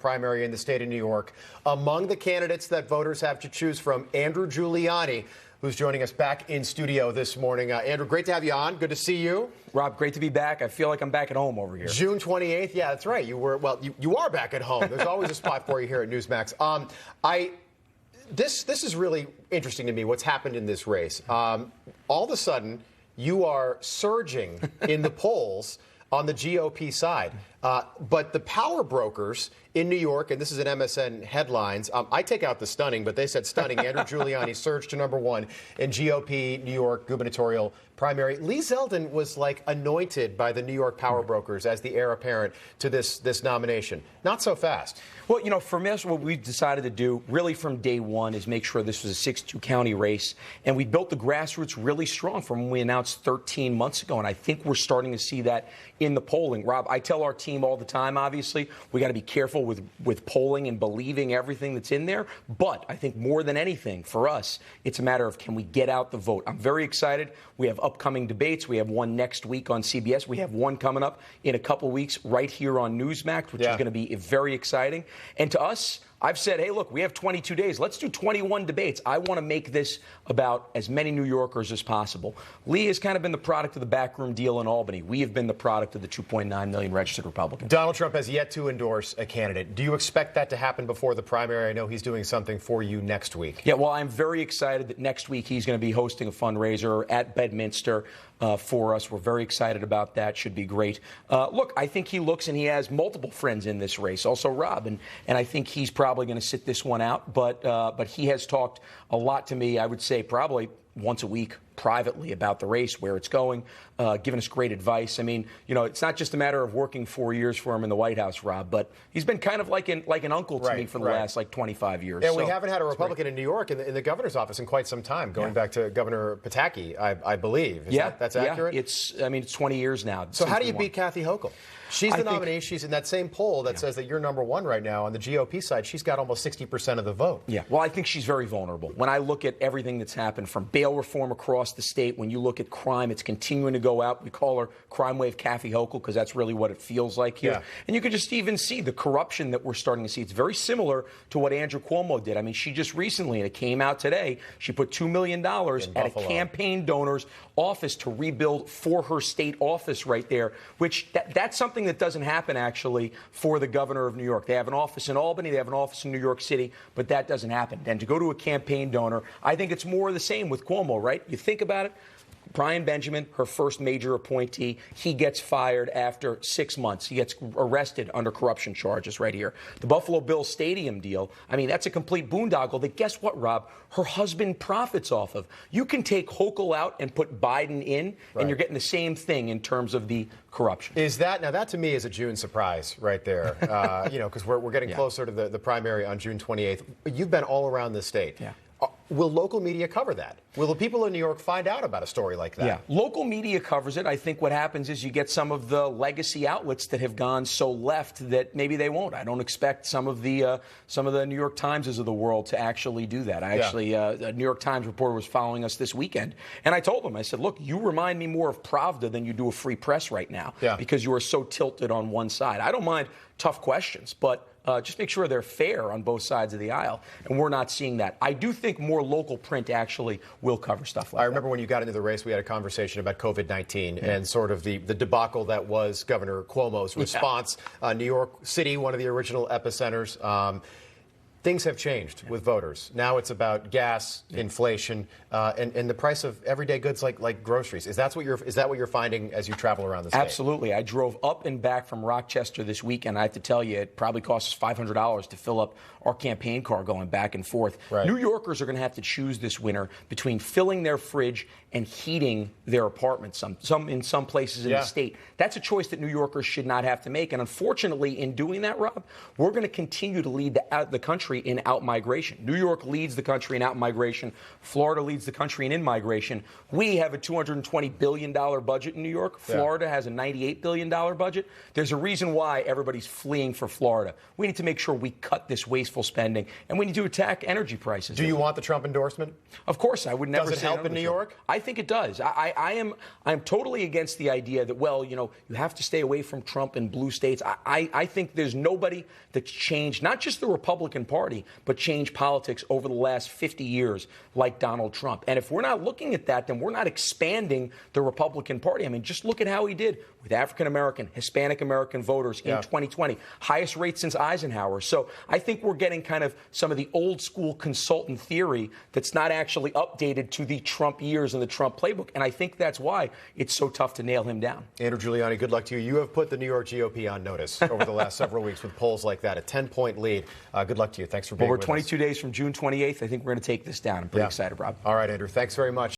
primary in the state of New York. Among the candidates that voters have to choose from, Andrew Giuliani, who's joining us back in studio this morning. Andrew, great to have you on. Good to see you. Rob, great to be back. I feel like I'm back at home over here. June 28th. Yeah, that's right. You are back at home. There's always a spot for you here at Newsmax. This is really interesting to me, what's happened in this race. All of a sudden, you are surging in the polls on the GOP side. But the power brokers in New York, and this is an MSN headlines, I take out the stunning, but they said stunning. Andrew Giuliani surged to #1 in GOP New York gubernatorial primary. Lee Zeldin was like anointed by the New York power brokers as the heir apparent to this nomination. Not so fast. Well, you know, for us, what we decided to do really from day one is make sure this was a 6-2 county race. And we built the grassroots really strong from when we announced 13 months ago. And I think we're starting to see that in the polling. Rob, I tell our team all the time, obviously, we got to be careful with polling and believing everything that's in there. But I think more than anything, for us, it's a matter of can we get out the vote. I'm very excited. We have upcoming debates. We have one next week on CBS. We have one coming up in a couple weeks right here on Newsmax, which is going to be very exciting. And to us, I've said, hey, look, we have 22 days. Let's do 21 debates. I want to make this about as many New Yorkers as possible. Lee has kind of been the product of the backroom deal in Albany. We have been the product of the 2.9 million registered Republicans. Donald Trump has yet to endorse a candidate. Do you expect that to happen before the primary? I know he's doing something for you next week. Yeah, well, I'm very excited that next week he's going to be hosting a fundraiser at Bedminster for us. We're very excited about that. Should be great. Look, I think he looks and he has multiple friends in this race, also Rob, and I think he's probably going to sit this one out. But he has talked a lot to me, I would say probably once a week privately about the race, where it's going, giving us great advice. I mean, you know, it's not just a matter of working 4 years for him in the White House, Rob, but he's been kind of like an uncle to me for the last 25 years. And we haven't had a Republican in New York in the governor's office in quite some time, going back to Governor Pataki, I believe. That's accurate? Yeah, it's 20 years now. So how do you beat Kathy Hochul? She's the nominee. She's in that same poll that says that you're #1 right now. On the GOP side, she's got almost 60% of the vote. Yeah, well, I think she's very vulnerable. When I look at everything that's happened from bail reform across the state, when you look at crime, it's continuing to go out. We call her Crime Wave Kathy Hochul because that's really what it feels like here. Yeah. And you can just even see the corruption that we're starting to see. It's very similar to what Andrew Cuomo did. I mean, she just recently, and it came out today, she put $2 million at a campaign donor's office to rebuild for her state office right there, which that's something that doesn't happen, actually, for the governor of New York. They have an office in Albany, they have an office in New York City, but that doesn't happen. And to go to a campaign donor, I think it's more of the same with Cuomo, right? You think about it. Brian Benjamin, her first major appointee, he gets fired after 6 months. He gets arrested under corruption charges right here. The Buffalo Bills stadium deal, I mean, that's a complete boondoggle that, guess what, Rob? Her husband profits off of. You can take Hochul out and put Biden in, and you're getting the same thing in terms of the corruption. Now that to me is a June surprise right there, you know, because we're getting closer to the primary on June 28th. You've been all around the state. Yeah. Will local media cover that? Will the people in New York find out about a story like that? Yeah, local media covers it. I think what happens is you get some of the legacy outlets that have gone so left that maybe they won't. I don't expect some of the New York Timeses of the world to actually do that. A New York Times reporter was following us this weekend, and I told him, I said, look, you remind me more of Pravda than you do of Free Press right now because you are so tilted on one side. I don't mind tough questions, but just make sure they're fair on both sides of the aisle, and we're not seeing that. I do think more local print actually will cover stuff like that. I remember when you got into the race, we had a conversation about COVID-19 and sort of the debacle that was Governor Cuomo's response. New York City, one of the original epicenters. Things have changed with voters. Now it's about gas, inflation, and the price of everyday goods like groceries. Is that what you're finding as you travel around the state? Absolutely. I drove up and back from Rochester this week, and I have to tell you, it probably costs us $500 to fill up our campaign car going back and forth. Right. New Yorkers are going to have to choose this winter between filling their fridge and heating their apartments. In some places in the state, that's a choice that New Yorkers should not have to make. And unfortunately, in doing that, Rob, we're going to continue to lead the country country in out-migration. New York leads the country in out-migration. Florida leads the country in in-migration. We have a $220 billion budget in New York. Florida has a $98 billion budget. There's a reason why everybody's fleeing for Florida. We need to make sure we cut this wasteful spending, and we need to attack energy prices. Do you want the Trump endorsement? Of course, I would never. Does it help in New York? I think it does. I'm totally against the idea that, well, you have to stay away from Trump in blue states. I think there's nobody that's changed, not just the Republican Party, but changed politics over the last 50 years like Donald Trump. And if we're not looking at that, then we're not expanding the Republican Party. I mean, just look at how he did with African-American, Hispanic-American voters in 2020. Highest rate since Eisenhower. So I think we're getting kind of some of the old school consultant theory that's not actually updated to the Trump years and the Trump playbook. And I think that's why it's so tough to nail him down. Andrew Giuliani, good luck to you. You have put the New York GOP on notice over the last several weeks with polls like that, a 10-point lead. Good luck to you. Thanks for being with us. We're 22 days from June 28th. I think we're going to take this down. I'm pretty excited, Rob. All right, Andrew. Thanks very much.